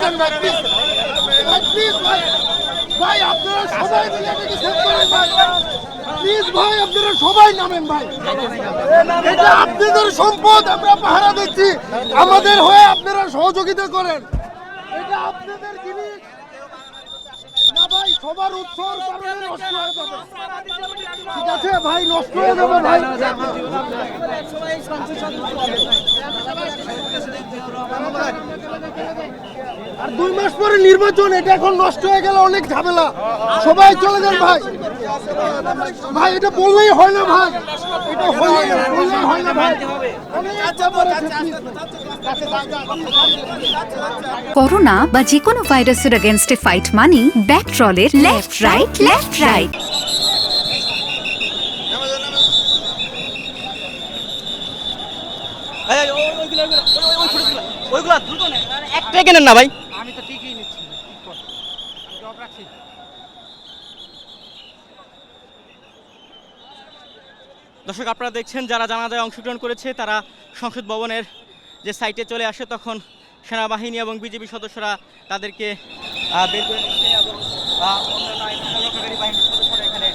দেন ভাই, প্লিজ ভাই, প্লিজ ভাই, ভাই আপনারা সবাই মিলে এটাকে সেভ করেন ভাই, প্লিজ ভাই আপনারা সবাই নামেন ভাই, এটা আপনাদের সম্পদ, আমরা পাহারা দিচ্ছি, আমাদের হয়ে আপনারা সহযোগিতা করেন, এটা আপনাদের জিনিস না ভাই, সবার উৎসর কারণে নষ্ট হয়ে যাবে, ঠিক আছে ভাই, নষ্ট হয়ে যাবে ভাই। আর 2 মাস পরে নির্বাচন, এটা এখন নষ্ট হয়ে গেলে অনেক ঝামেলা, সবাই চলে যান ভাই, ভাই এটা বললেই হয় না ভাই, এটা বললেই হয় না ভাই, করোনা বা যে কোনো ভাইরাসের এগেইনস্টে ফাইট মানি ব্যাকট্রলের লেফট রাইট লেফট রাইট। ওইগুলা দ্রুত নেন, একটাই কেনেন না ভাই। আমি তো ঠিকই নিচ্ছি, দর্শক আপনারা দেখছেন যারা জানাজায় অংশগ্রহণ করেছে তারা সংসদ ভবনের যে সাইটে চলে আসে, তখন সেনাবাহিনী এবং বিজেপি সদস্যরা তাদেরকে বের করে নিচ্ছে এবং অন্যান্য আইন রক্ষাকারী বাহিনীর সদস্যরা এখানে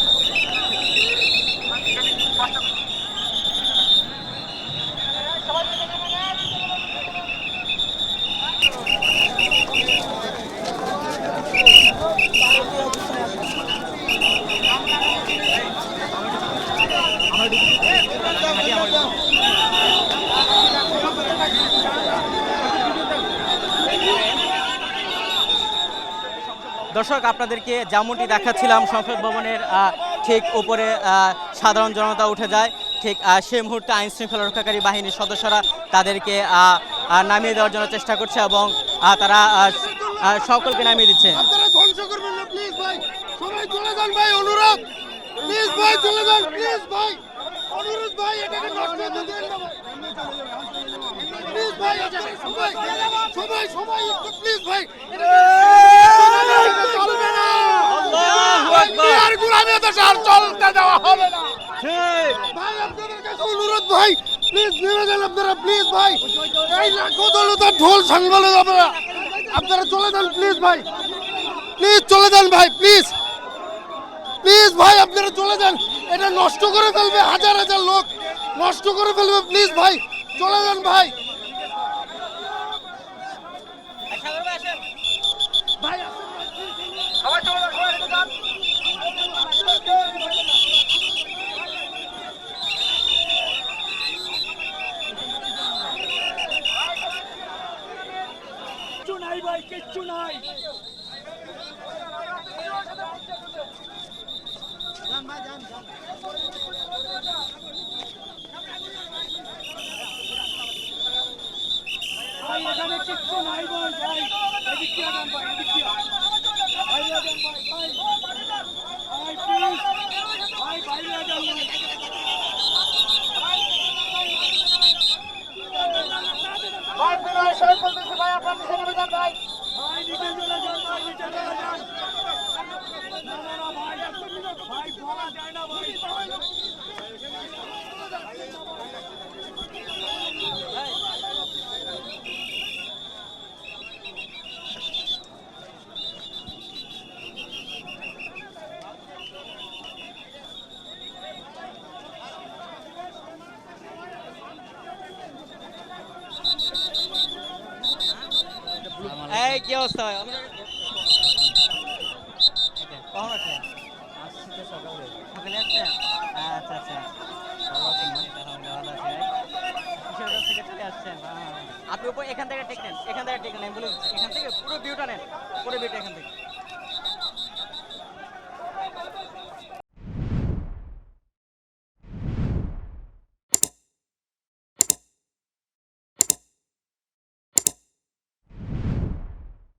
দর্শক আপনাদেরকে যেমনটি দেখাচ্ছিলাম সংসদ ভবনের ঠিক উপরে সাধারণ জনতা উঠে যায়, ঠিক সেই মুহূর্তে আইন শৃঙ্খলা রক্ষাকারী বাহিনীর সদস্যরা তাদেরকে নামিয়ে দেওয়ার জন্য চেষ্টা করছে এবং তারা সকলকে নামিয়ে দিচ্ছে। আপনারা ধ্বংস করবেন না প্লিজ ভাই, সবাই চলে যান ভাই, অনুরোধ প্লিজ ভাই, চলে যান প্লিজ ভাই, অনুরোধ ভাই, এটাকে নষ্ট হতে দেন না ভাই, প্লিজ ভাই, সবাই সবাই সবাই একটু প্লিজ ভাই, চলবে না, আর গুলামী দেশ আর চলতে দেওয়া হবে না ভাই, আপনাদের কাছে অনুরোধ ভাই, প্লিজ নেমে যান আপনারা, প্লিজ ভাই, এই লাখো দলতার ঢোল সাংবালে আপনারা আপনারা চলে যান প্লিজ ভাই, প্লিজ চলে যান ভাই, প্লিজ প্লিজ ভাই আপনারা চলে যান, এটা নষ্ট করে ফেলবে, হাজার হাজার লোক নষ্ট করে ফেলবে, প্লিজ ভাই চলে যান ভাই, ভাই সবাই চলে যান, সবাই চলে যান। কিচ্ছু নাই ভাই, কিচ্ছু নাই, ভাই এখানে কিচ্ছু নাই ভাই, ভাই এদিক দিয়ে যান ভাই, এদিক দিয়ে বাইরে যান ভাই, ভাই ভাই প্লিজ ভাই, বাইরে যান ভাই, ভাই বিনয় সাহেব বলতেছি ভাই, আপনার নিচে নেমে যান ভাই, ভাই নিচে চলে যান ভাই, নিচে চলে যান, না না না ভাই, ভাই বলা যায় না ভাই, এই কি অবস্থা ভাই? কখন আসলেন? সকালে আসছেন? আচ্ছা আচ্ছা, ভালো আছেন না? ভালো আছি ভাই। কিশোরগঞ্জ থেকে চলে আসছেন? আপনি এখান থেকে টেক নেন, এখান থেকে টেক নেন, আমি বলে দিচ্ছি, এখান থেকে পুরো ভিউটা নেন, পুরো ভিউটা এখান থেকে।